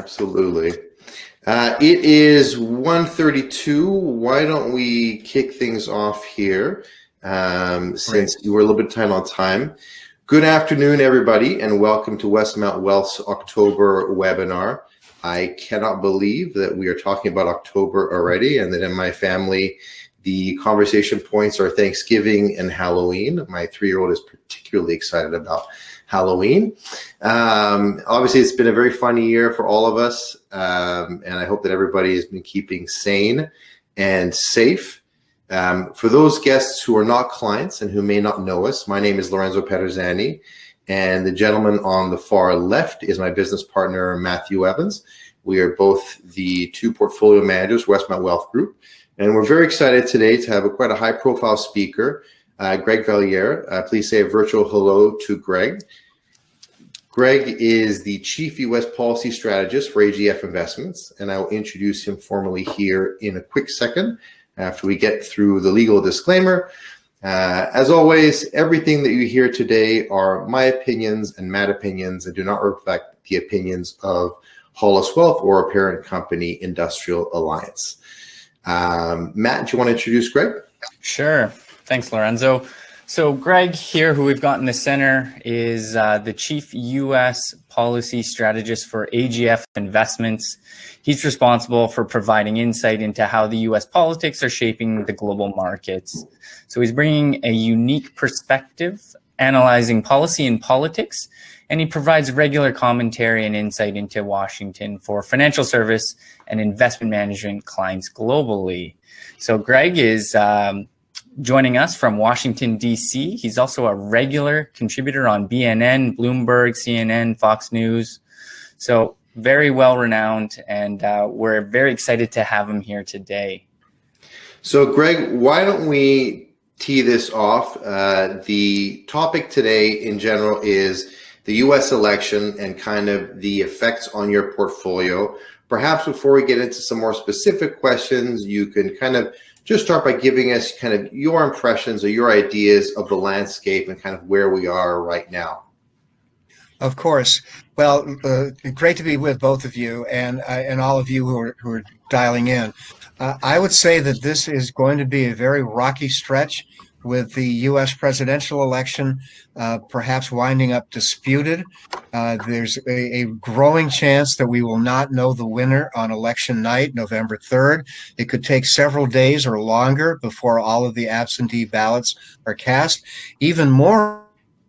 Absolutely. It is 1:32. Why don't we kick things off here since you were a little bit tight on time. Good afternoon, everybody, and welcome to Westmount Wealth's October webinar. I cannot believe that we are talking about October already, and that in my family, the conversation points are Thanksgiving and Halloween. My 3-year-old is particularly excited about Halloween. Obviously, it's been a very funny year for all of us, and I hope that everybody has been keeping sane and safe. For those guests who are not clients and who may not know us, my name is Lorenzo Peterzani, and the gentleman on the far left is my business partner, Matthew Evans. We are both the two portfolio managers, Westmount Wealth Group, and we're very excited today to have quite a high-profile speaker, Greg Valliere. Please say a virtual hello to Greg. Greg is the Chief U.S. Policy Strategist for AGF Investments, and I will introduce him formally here in a quick second after we get through the legal disclaimer. As always, everything that you hear today are my opinions and Matt opinions and do not reflect the opinions of Hollis Wealth or a parent company, Industrial Alliance. Matt, do you want to introduce Greg? Sure. Thanks, Lorenzo. So Greg here, who we've got in the center, is the Chief U.S. Policy Strategist for AGF Investments. He's responsible for providing insight into how the U.S. politics are shaping the global markets. So he's bringing a unique perspective, analyzing policy and politics, and he provides regular commentary and insight into Washington for financial service and investment management clients globally. So Greg is joining us from Washington, D.C. He's also a regular contributor on BNN, Bloomberg, CNN, Fox News. So very well renowned, and we're very excited to have him here today. So Greg, why don't we tee this off? The topic today in general is the U.S. election and kind of the effects on your portfolio. Perhaps before we get into some more specific questions, you can kind of just start by giving us kind of your impressions or your ideas of the landscape and kind of where we are right now. Of course. Well, great to be with both of you and all of you who are dialing in. I would say that this is going to be a very rocky stretch, with the U.S. presidential election perhaps winding up disputed. There's a growing chance that we will not know the winner on election night, November 3rd. It could take several days or longer before all of the absentee ballots are cast. Even more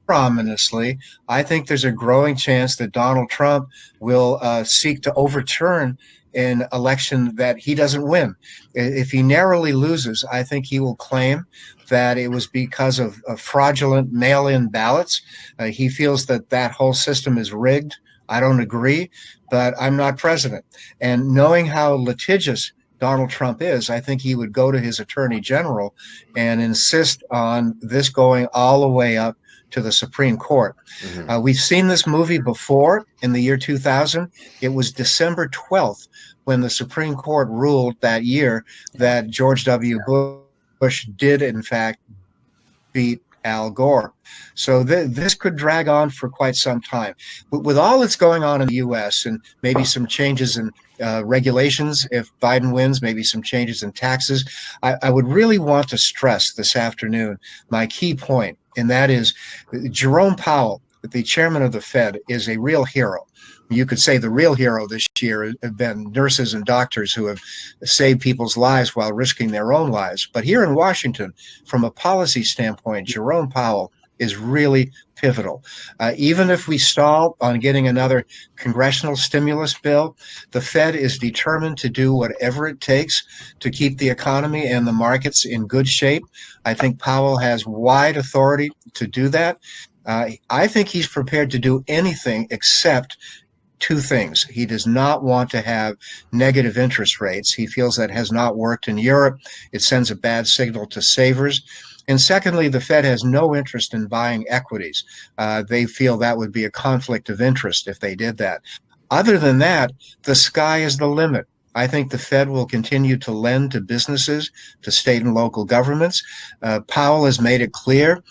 ominously, I think there's a growing chance that Donald Trump will seek to overturn an election that he doesn't win. If he narrowly loses, I think he will claim that it was because of fraudulent mail-in ballots. He feels that that whole system is rigged. I don't agree, but I'm not president. And knowing how litigious Donald Trump is, I think he would go to his attorney general and insist on this going all the way up to the Supreme Court. Mm-hmm. We've seen this movie before in the year 2000. It was December 12th when the Supreme Court ruled that year that George W. Bush did, in fact, beat Al Gore. So this could drag on for quite some time. With all that's going on in the U.S. and maybe some changes in regulations, if Biden wins, maybe some changes in taxes, I would really want to stress this afternoon my key point, and that is Jerome Powell, the chairman of the Fed, is a real hero. You could say the real hero this year have been nurses and doctors who have saved people's lives while risking their own lives. But here in Washington, from a policy standpoint, Jerome Powell is really pivotal. Even if we stall on getting another congressional stimulus bill, the Fed is determined to do whatever it takes to keep the economy and the markets in good shape. I think Powell has wide authority to do that. I think he's prepared to do anything except two things. He does not want to have negative interest rates. He feels that has not worked in Europe. It sends a bad signal to savers. And secondly, the Fed has no interest in buying equities. They feel that would be a conflict of interest if they did that. Other than that, the sky is the limit. I think the Fed will continue to lend to businesses, to state and local governments. Powell has made it clear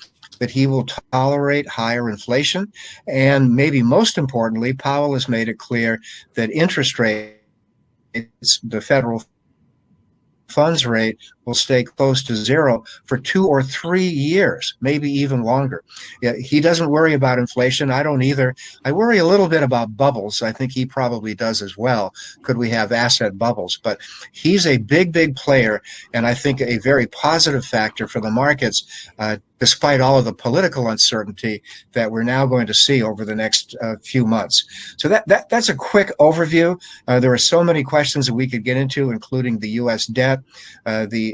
that he will tolerate higher inflation. And maybe most importantly, Powell has made it clear that interest rates, the federal funds rate, will stay close to zero for 2 or 3 years, maybe even longer. Yeah, he doesn't worry about inflation. I don't either. I worry a little bit about bubbles. I think he probably does as well. Could we have asset bubbles? But he's a big player, and I think a very positive factor for the markets, despite all of the political uncertainty that we're now going to see over the next few months. So that's a quick overview. There are so many questions that we could get into, including the U.S. debt, the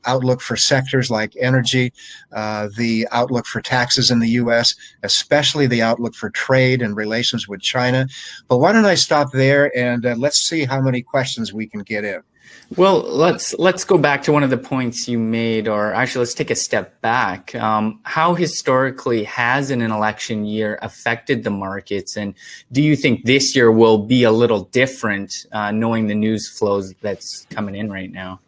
outlook for sectors like energy, the outlook for taxes in the U.S., especially the outlook for trade and relations with China. But why don't I stop there, and let's see how many questions we can get in. Well, let's go back to one of the points you made, or actually let's take a step back. How historically has an election year affected the markets, and do you think this year will be a little different, knowing the news flows that's coming in right now?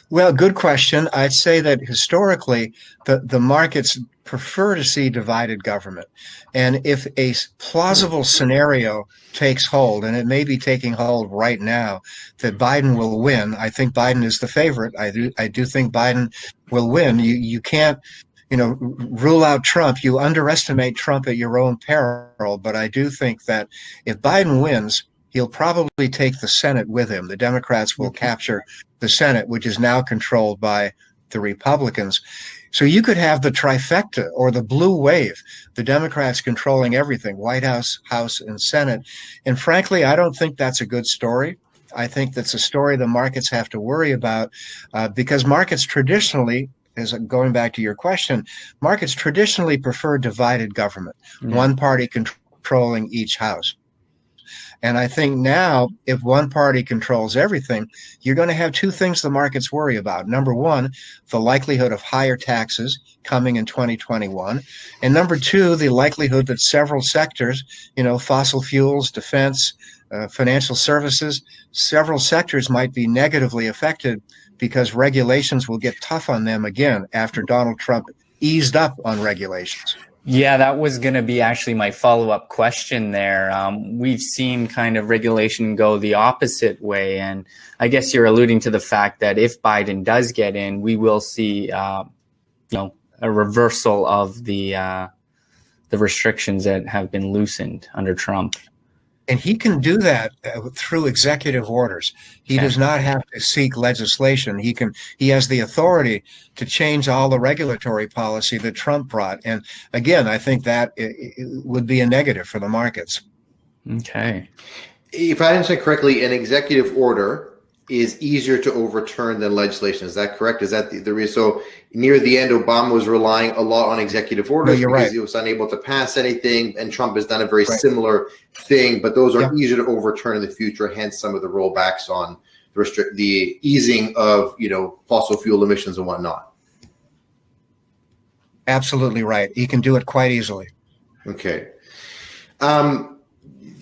Well, good question. I'd say that historically, the markets prefer to see divided government. And if a plausible scenario takes hold, and it may be taking hold right now, that Biden will win, I think Biden is the favorite. I do think Biden will win. You can't, rule out Trump. You underestimate Trump at your own peril. But I do think that if Biden wins, he'll probably take the Senate with him. The Democrats will capture the Senate, which is now controlled by the Republicans. So you could have the trifecta or the blue wave, the Democrats controlling everything, White House, House, and Senate. And frankly, I don't think that's a good story. I think that's a story the markets have to worry about because markets traditionally, as going back to your question, markets traditionally prefer divided government, one party controlling each house. And I think now, if one party controls everything, you're going to have two things the markets worry about. Number one, the likelihood of higher taxes coming in 2021. And number two, the likelihood that several sectors, fossil fuels, defense, financial services, several sectors might be negatively affected because regulations will get tough on them again after Donald Trump eased up on regulations. Yeah, that was going to be actually my follow-up question there. We've seen kind of regulation go the opposite way. And I guess you're alluding to the fact that if Biden does get in, we will see, a reversal of the restrictions that have been loosened under Trump. And he can do that through executive orders. He does not have to seek legislation. He has the authority to change all the regulatory policy that Trump brought. And again, I think that it would be a negative for the markets. Okay. If I understand correctly, an executive order is easier to overturn than legislation. Is that correct? Is that the reason? So near the end, Obama was relying a lot on executive orders because he was unable to pass anything, and Trump has done a very similar thing, but those are easier to overturn in the future, hence some of the rollbacks on the easing of, fossil fuel emissions and whatnot. Absolutely right. He can do it quite easily. Okay.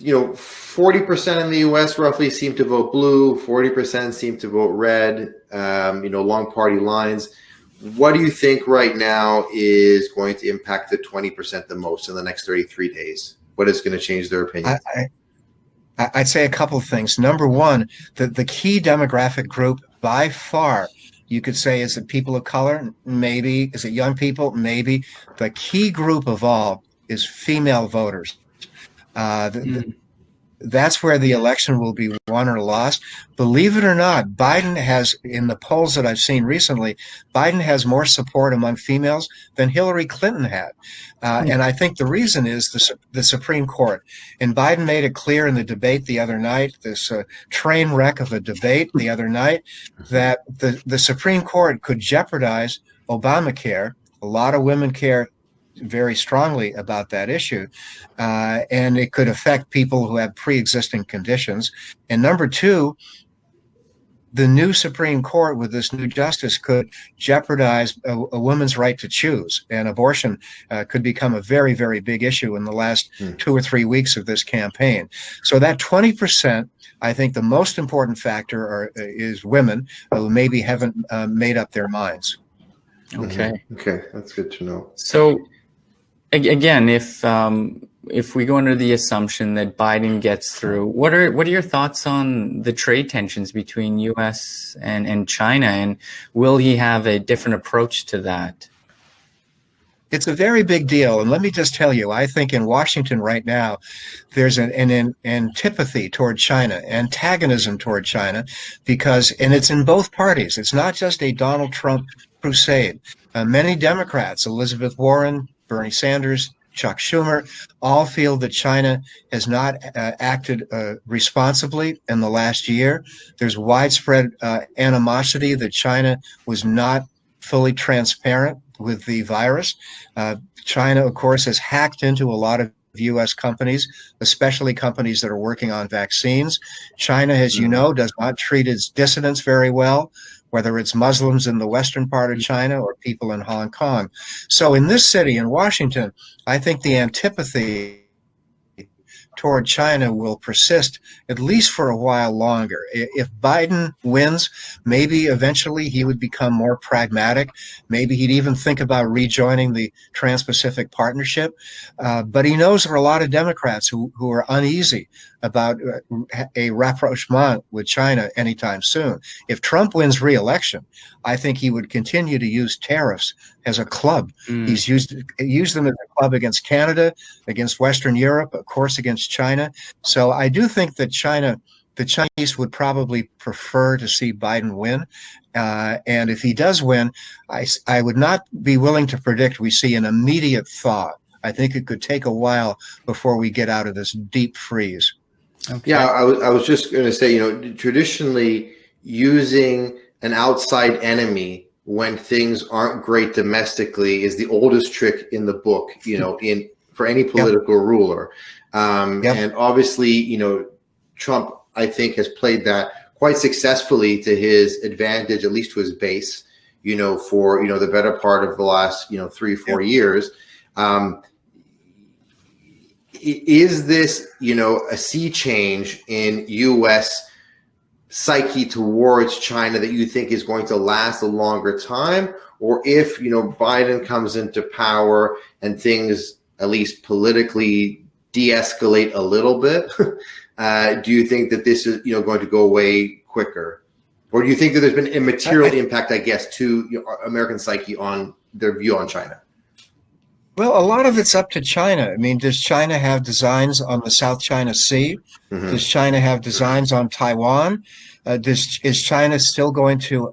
40% in the U.S. roughly seem to vote blue, 40% seem to vote red, long party lines. What do you think right now is going to impact the 20% the most in the next 33 days? What is going to change their opinion? I'd say a couple of things. Number one, the key demographic group by far, you could say, is it people of color? Maybe. Is it young people? Maybe. The key group of all is female voters. That's where the election will be won or lost. Believe it or not, Biden has, in the polls that I've seen recently, Biden has more support among females than Hillary Clinton had. And I think the reason is the Supreme Court. And Biden made it clear in the debate the other night, this train wreck of a debate the other night, that the Supreme Court could jeopardize Obamacare. A lot of women care very strongly about that issue, and it could affect people who have pre-existing conditions. And number two, the new Supreme Court with this new justice could jeopardize a woman's right to choose, and abortion could become a very, very big issue in the last 2 or 3 weeks of this campaign. So that 20%, I think the most important factor is women who maybe haven't made up their minds. Okay. Okay, that's good to know. So again, if we go under the assumption that Biden gets through, what are your thoughts on the trade tensions between U.S. and China, and will he have a different approach to that? It's a very big deal. And let me just tell you, I think in Washington right now, there's an antipathy toward China, antagonism toward China, because, and it's in both parties. It's not just a Donald Trump crusade. Many Democrats, Elizabeth Warren, Bernie Sanders, Chuck Schumer, all feel that China has not acted responsibly in the last year. There's widespread animosity that China was not fully transparent with the virus. China, of course, has hacked into a lot of U.S. companies, especially companies that are working on vaccines. China, as you know, does not treat its dissidents very well, whether it's Muslims in the western part of China or people in Hong Kong. So in this city, in Washington, I think the antipathy toward China will persist at least for a while longer. If Biden wins, maybe eventually he would become more pragmatic. Maybe he'd even think about rejoining the Trans-Pacific Partnership. But he knows there are a lot of Democrats who are uneasy about a rapprochement with China anytime soon. If Trump wins re-election, I think he would continue to use tariffs as a club. He's used them as a club against Canada, against Western Europe, of course, against China. So I do think that the Chinese would probably prefer to see Biden win. And if he does win, I would not be willing to predict we see an immediate thaw. I think it could take a while before we get out of this deep freeze. Okay. Yeah, I was just going to say, traditionally using an outside enemy when things aren't great domestically is the oldest trick in the book, for any political ruler. And obviously, Trump, I think, has played that quite successfully to his advantage, at least to his base, for, the better part of the last, 3-4 years. Is this, a sea change in U.S. psyche towards China that you think is going to last a longer time? Or if, Biden comes into power and things, at least politically, de-escalate a little bit, do you think that this is, going to go away quicker? Or do you think that there's been a material impact, I guess, to American psyche on their view on China? Well, a lot of it's up to China. I mean, does China have designs on the South China Sea? Mm-hmm. Does China have designs on Taiwan? Is China still going to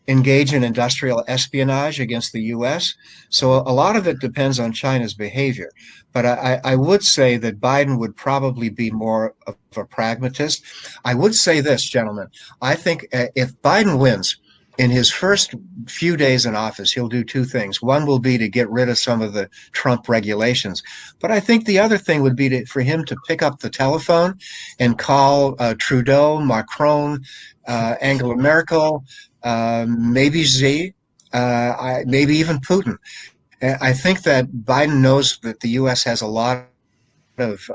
engage in industrial espionage against the U.S.? So a lot of it depends on China's behavior. But I would say that Biden would probably be more of a pragmatist. I would say this, gentlemen. I think if Biden wins, in his first few days in office, he'll do two things. One will be to get rid of some of the Trump regulations. But I think the other thing would be for him to pick up the telephone and call Trudeau, Macron, Angela Merkel, maybe Xi, maybe even Putin. I think that Biden knows that the U.S. has a lot of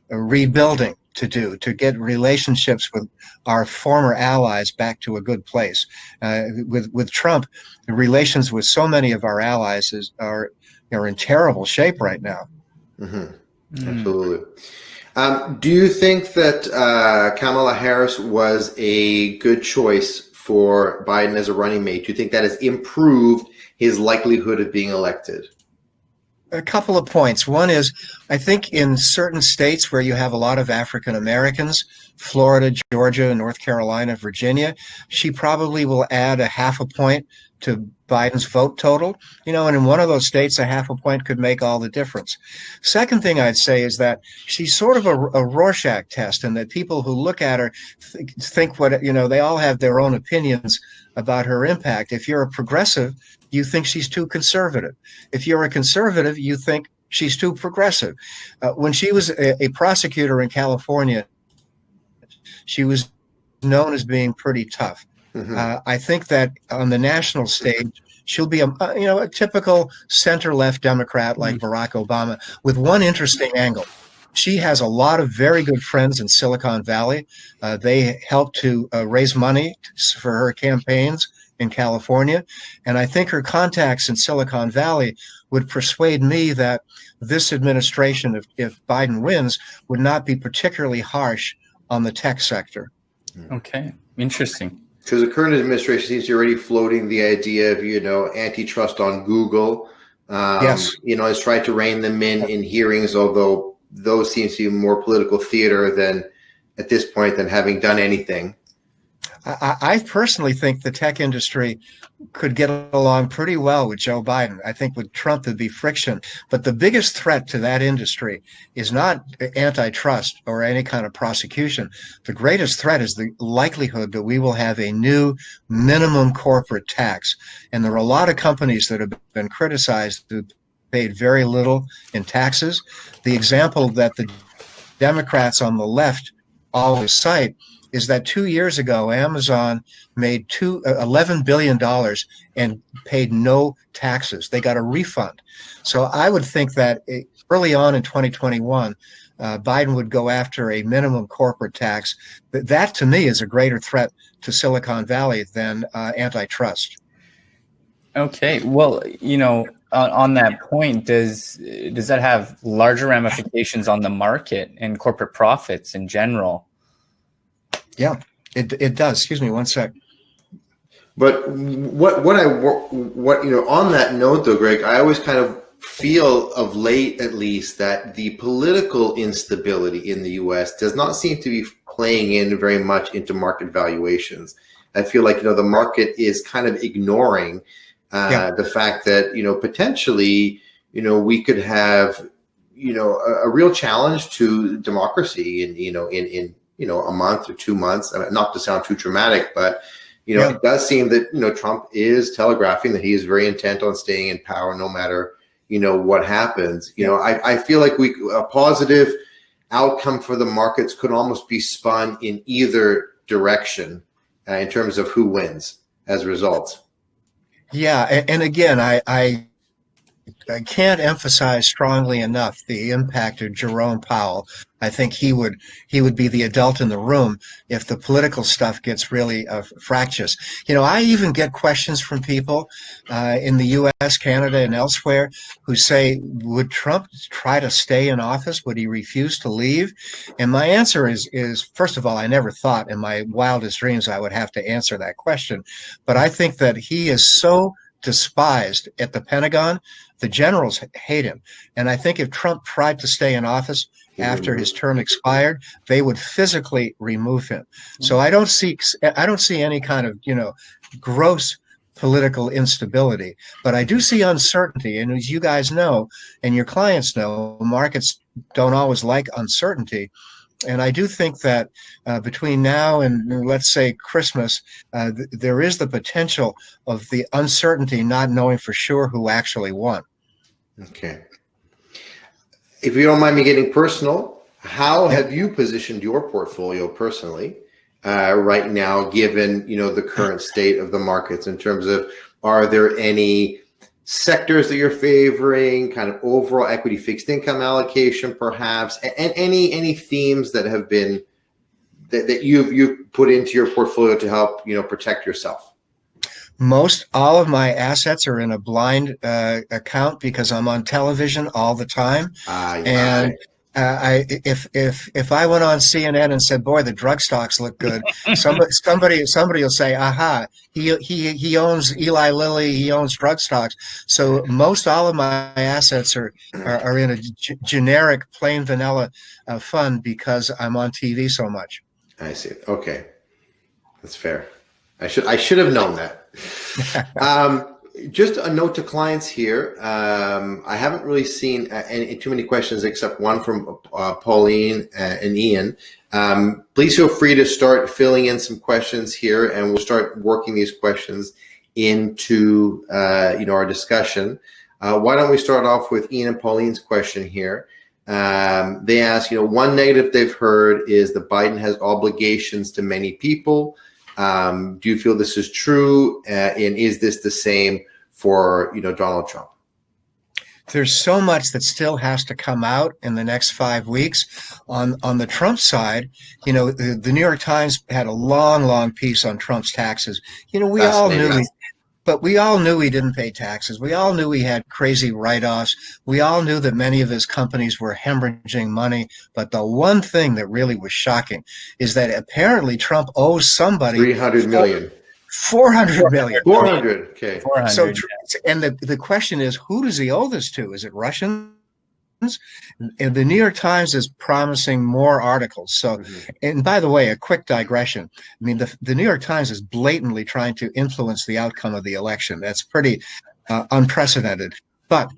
rebuilding to do to get relationships with our former allies back to a good place. With Trump, the relations with so many of our allies are in terrible shape right now. Mm-hmm. Absolutely. Do you think that Kamala Harris was a good choice for Biden as a running mate? Do you think that has improved his likelihood of being elected? A couple of points. One is, I think in certain states where you have a lot of African Americans, Florida, Georgia, North Carolina, Virginia, she probably will add a half a point to Biden's vote total. And in one of those states, a half a point could make all the difference. Second thing I'd say is that she's sort of a Rorschach test, and that people who look at her think they all have their own opinions about her impact. If you're a progressive, you think she's too conservative. If you're a conservative, you think she's too progressive. When she was a prosecutor in California, she was known as being pretty tough. Mm-hmm. I think that on the national stage, she'll be a typical center-left Democrat like Barack Obama, with one interesting angle. she has a lot of very good friends in Silicon Valley. They help to raise money for her campaigns in California. And I think her contacts in Silicon Valley would persuade me that this administration, if Biden wins, would not be particularly harsh on the tech sector. Okay, interesting. Because the current administration seems to be already floating the idea of, antitrust on Google. Yes. Has tried to rein them in hearings, although those seem to be more political theater than at this point than having done anything. I personally think the tech industry could get along pretty well with Joe Biden. I think with Trump there'd be friction. But the biggest threat to that industry is not antitrust or any kind of prosecution. The greatest threat is the likelihood that we will have a new minimum corporate tax. And there are a lot of companies that have been criticized who paid very little in taxes. The example that the Democrats on the left always cite is that 2 years ago, Amazon made $11 billion and paid no taxes. They got a refund. So I would think that early on in 2021, Biden would go after a minimum corporate tax. That, to me, is a greater threat to Silicon Valley than antitrust. Okay, well, on that point, does that have larger ramifications on the market and corporate profits in general? Yeah, it does. Excuse me, one sec. But what on that note though, Greg, I always kind of feel of late, at least, that the political instability in the U.S. does not seem to be playing in very much into market valuations. I feel like the market is kind of ignoring the fact that potentially we could have a real challenge to democracy in a month or 2 months. Not to sound too dramatic, but it does seem that Trump is telegraphing that he is very intent on staying in power no matter what happens. I feel like a positive outcome for the markets could almost be spun in either direction in terms of who wins as a result. Yeah, and again, I can't emphasize strongly enough the impact of Jerome Powell. I think he would be the adult in the room if the political stuff gets really fractious. I even get questions from people in the U.S., Canada, and elsewhere who say, would Trump try to stay in office? Would he refuse to leave? And my answer is first of all, I never thought in my wildest dreams I would have to answer that question. But I think that he is so despised at the Pentagon. The generals hate him. And I think if Trump tried to stay in office after his term expired, they would physically remove him. So I don't see any kind of, gross political instability, but I do see uncertainty. And as you guys know, and your clients know, markets don't always like uncertainty. And I do think that between now and, let's say, Christmas, there is the potential of the uncertainty not knowing for sure who actually won. Okay. If you don't mind me getting personal, how have you positioned your portfolio personally right now, given the current state of the markets, in terms of, are there any sectors that you're favoring, kind of overall equity fixed income allocation, perhaps, and any themes that have been that you've put into your portfolio to help protect yourself? Most all of my assets are in a blind account because I'm on television all the time, and if I went on CNN and said, "Boy, the drug stocks look good," somebody will say, "Aha, he owns Eli Lilly, he owns drug stocks." So most all of my assets are in a generic, plain vanilla fund because I'm on TV so much. I see. Okay, that's fair. I should have known that. Just a note to clients here. I haven't really seen too many questions except one from Pauline and Ian. Please feel free to start filling in some questions here, and we'll start working these questions into our discussion. Why don't we start off with Ian and Pauline's question here? They ask, one negative they've heard is that Biden has obligations to many people. Do you feel this is true? And is this the same for, Donald Trump? there's so much that still has to come out in the next 5 weeks. On the Trump side, the New York Times had a long piece on Trump's taxes. We all knew Fascinating. but we all knew he didn't pay taxes. We all knew he had crazy write-offs. We all knew that many of his companies were hemorrhaging money. But the one thing that really was shocking is that apparently Trump owes somebody 300 million. 400 million. 400. Okay. 400. So, and the question is, who does he owe this to? Is it Russians? And the New York Times is promising more articles. So, and by the way, a quick digression. I mean, the New York Times is blatantly trying to influence the outcome of the election. That's pretty unprecedented. But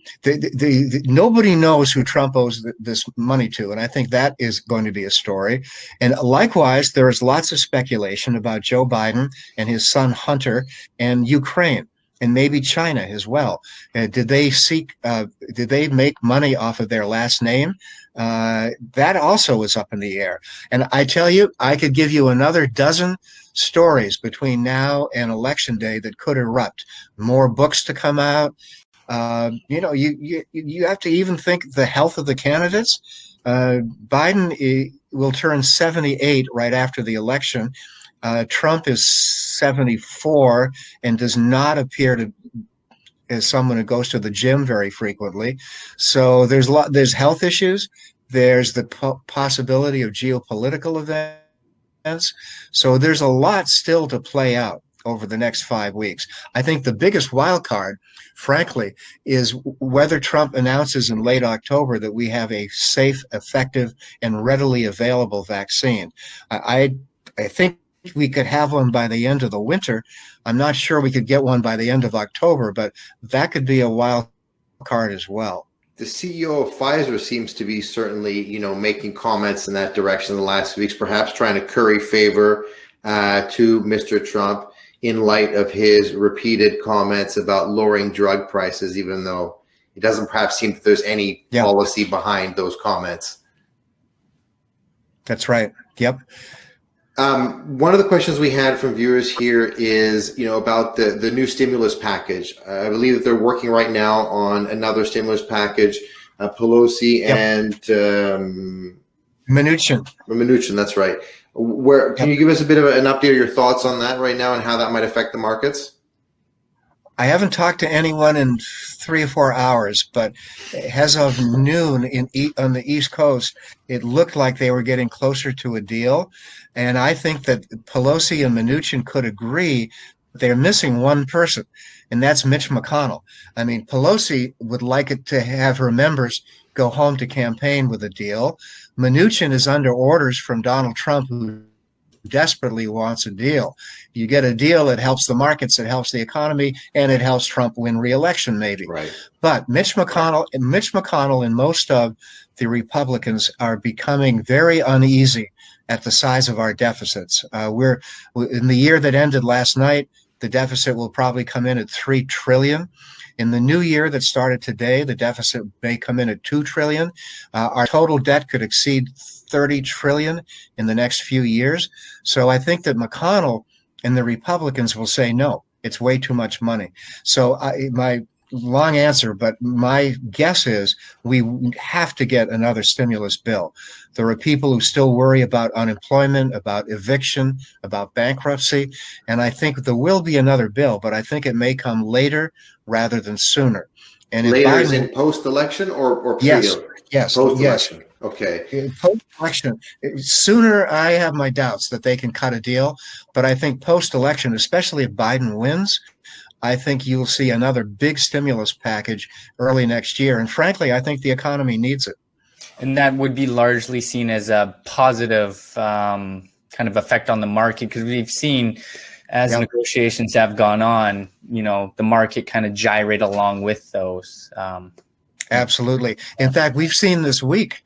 nobody knows who Trump owes this money to, and I think that is going to be a story. And likewise, there is lots of speculation about Joe Biden and his son Hunter and Ukraine, and maybe China as well. Did they make money off of their last name? That also is up in the air. And I tell you, I could give you another dozen stories between now and Election Day that could erupt. More books to come out. You have to even think the health of the candidates. Biden will turn 78 right after the election. Trump is 74 and does not appear to as someone who goes to the gym very frequently. So there's health issues. There's the possibility of geopolitical events. So there's a lot still to play out over the next 5 weeks. I think the biggest wild card, frankly, is whether Trump announces in late October that we have a safe, effective, and readily available vaccine. I think we could have one by the end of the winter. I'm not sure we could get one by the end of October, but that could be a wild card as well. The CEO of Pfizer seems to be certainly, making comments in that direction in the last weeks, perhaps trying to curry favor to Mr. Trump in light of his repeated comments about lowering drug prices, even though it doesn't perhaps seem that there's any policy behind those comments. That's right. Yep. One of the questions we had from viewers here is, about the new stimulus package. I believe that they're working right now on another stimulus package. Pelosi and Mnuchin, that's right. Can you give us a bit of an update of your thoughts on that right now and how that might affect the markets? I haven't talked to anyone in 3 or 4 hours, but as of noon on the East Coast, it looked like they were getting closer to a deal. And I think that Pelosi and Mnuchin could agree. They're missing one person, and that's Mitch McConnell. I mean, Pelosi would like it to have her members go home to campaign with a deal. Mnuchin is under orders from Donald Trump, who desperately wants a deal. You get a deal, it helps the markets, it helps the economy, and it helps Trump win re-election maybe. Right. But Mitch McConnell and most of the Republicans are becoming very uneasy at the size of our deficits. We're in the year that ended last night, the deficit will probably come in at $3 trillion. In the new year that started today, the deficit may come in at $2 trillion. Our total debt could exceed $30 trillion in the next few years. So I think that McConnell and the Republicans will say, no, it's way too much money. So my long answer, but my guess is we have to get another stimulus bill. There are people who still worry about unemployment, about eviction, about bankruptcy, and I think there will be another bill, but I think it may come later rather than sooner. And later is in post-election or pre-election? Yes. Post-election. Yes. Okay. Post-election, sooner I have my doubts that they can cut a deal, but I think post-election, especially if Biden wins, I think you'll see another big stimulus package early next year. And frankly, I think the economy needs it. And that would be largely seen as a positive kind of effect on the market, because we've seen as negotiations have gone on, the market kind of gyrate along with those. Absolutely. In fact, we've seen this week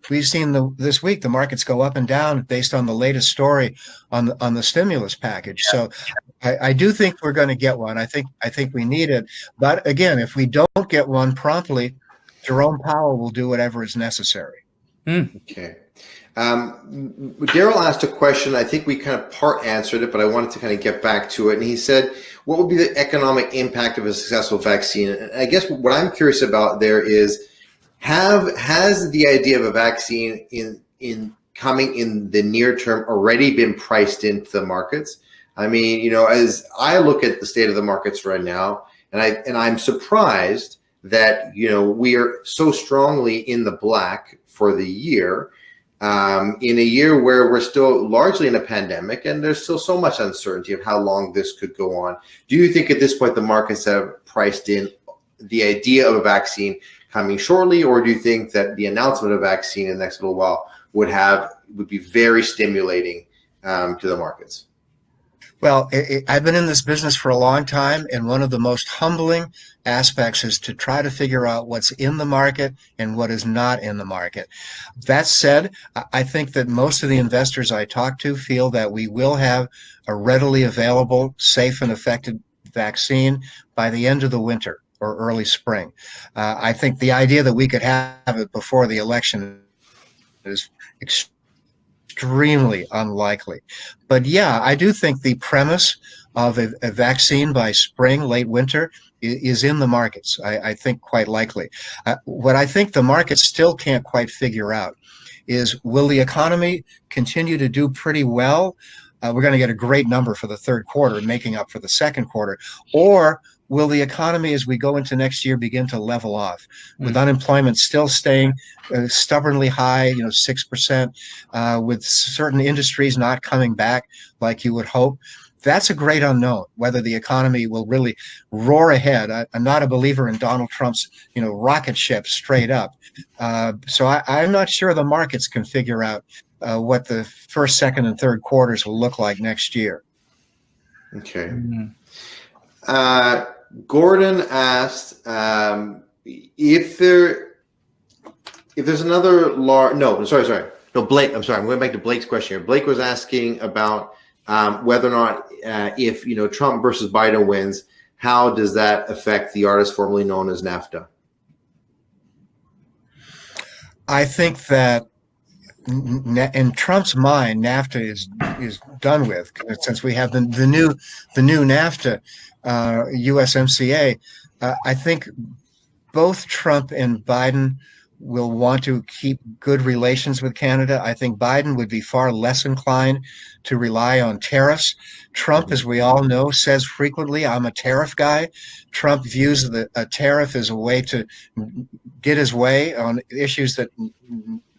the markets go up and down based on the latest story on the stimulus package. So I do think we're going to get one. I think we need it. But again, if we don't get one promptly, Jerome Powell will do whatever is necessary. Okay. Daryl asked a question. I think we kind of part answered it, but I wanted to kind of get back to it. And he said, what would be the economic impact of a successful vaccine? And I guess what I'm curious about there is, has the idea of a vaccine in coming in the near term already been priced into the markets? I mean, you know, as I look at the state of the markets right now, and I'm surprised that, you know, we are so strongly in the black for the year, in a year where we're still largely in a pandemic and there's still so much uncertainty of how long this could go on. Do you think at this point the markets have priced in the idea of a vaccine coming shortly, or do you think that the announcement of a vaccine in the next little while would be very stimulating to the markets? Well, I've been in this business for a long time, and one of the most humbling aspects is to try to figure out what's in the market and what is not in the market. That said, I think that most of the investors I talk to feel that we will have a readily available, safe, and effective vaccine by the end of the winter or early spring. I think the idea that we could have it before the election is extremely unlikely. But yeah, I do think the premise of a vaccine by spring, late winter, is in the markets. I think quite likely. What I think the markets still can't quite figure out is, will the economy continue to do pretty well? We're going to get a great number for the third quarter, making up for the second quarter. Or will the economy, as we go into next year, begin to level off, with unemployment still staying stubbornly high, 6%, with certain industries not coming back like you would hope? That's a great unknown, whether the economy will really roar ahead. I'm not a believer in Donald Trump's, rocket ship straight up. So I'm not sure the markets can figure out what the first, second, and third quarters will look like next year. Okay. Gordon asked if there's another large. No, sorry. No, Blake. I'm sorry. I'm going back to Blake's question here. Blake was asking about whether or not, if Trump versus Biden wins, how does that affect the artist formerly known as NAFTA? I think that in Trump's mind, NAFTA is done with, since we have the new NAFTA, USMCA. I think both Trump and Biden will want to keep good relations with Canada. I think Biden would be far less inclined to rely on tariffs. Trump, as we all know, says frequently, "I'm a tariff guy." Trump views a tariff as a way to get his way on issues that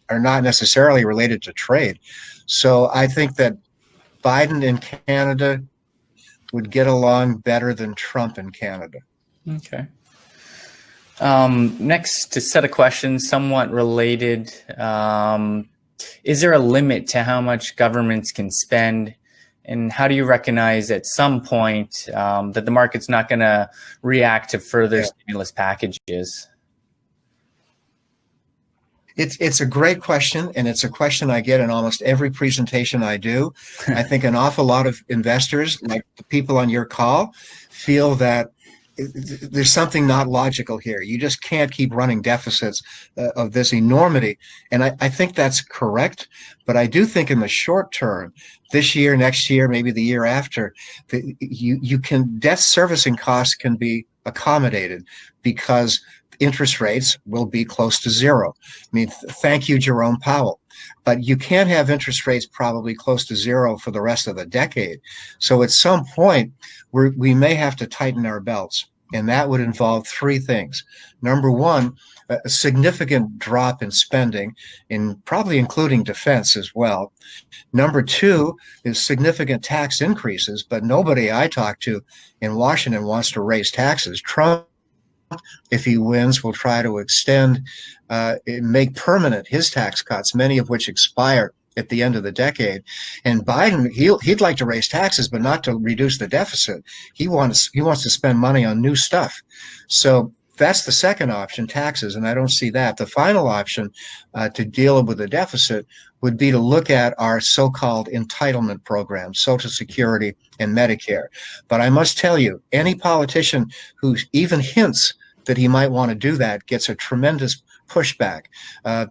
are not necessarily related to trade. So I think that Biden in Canada would get along better than Trump in Canada. Okay. Next set of questions, somewhat related. Is there a limit to how much governments can spend? And how do you recognize at some point that the market's not going to react to further stimulus packages? It's a great question, and it's a question I get in almost every presentation I do. I think an awful lot of investors, like the people on your call, feel that there's something not logical here. You just can't keep running deficits of this enormity. And I think that's correct. But I do think in the short term, this year, next year, maybe the year after, debt servicing costs can be accommodated because interest rates will be close to zero. I mean, thank you, Jerome Powell. But you can't have interest rates probably close to zero for the rest of the decade. So at some point, we may have to tighten our belts. And that would involve three things. Number one, a significant drop in spending, probably including defense as well. Number two is significant tax increases, but nobody I talk to in Washington wants to raise taxes. Trump, if he wins, will try to make permanent his tax cuts, many of which expire at the end of the decade. And Biden, he'd like to raise taxes, but not to reduce the deficit. He wants to spend money on new stuff. So that's the second option, taxes, and I don't see that. The final option to deal with the deficit would be to look at our so-called entitlement programs, Social Security and Medicare. But I must tell you, any politician who even hints that he might want to do that gets a tremendous pushback.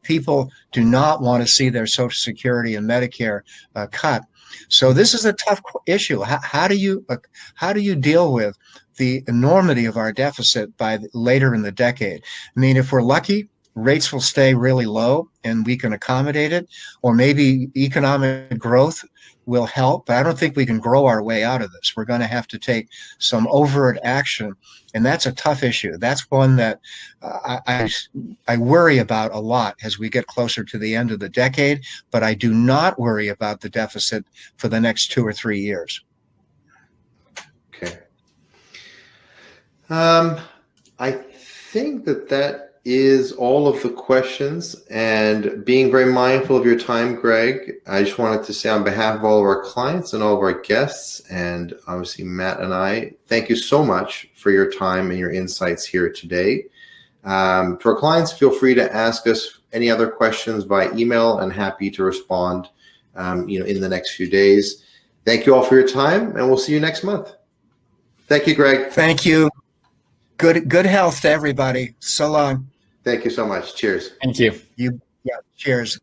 People do not want to see their Social Security and Medicare cut. So this is a tough issue. How do you deal with the enormity of our deficit by later in the decade? I mean, if we're lucky, rates will stay really low and we can accommodate it, or maybe economic growth will help, but I don't think we can grow our way out of this. We're going to have to take some overt action, and that's a tough issue. That's one that I worry about a lot as we get closer to the end of the decade, but I do not worry about the deficit for the next 2 or 3 years. Okay. I think that is all of the questions, and being very mindful of your time, Greg, I just wanted to say on behalf of all of our clients and all of our guests, and obviously Matt and I, thank you so much for your time and your insights here today. To our clients, feel free to ask us any other questions by email, and happy to respond in the next few days. Thank you all for your time, and we'll see you next month. Thank you, Greg. Thank you. Good health to everybody. So long. Thank you so much. Cheers. Thank you. Yeah, cheers.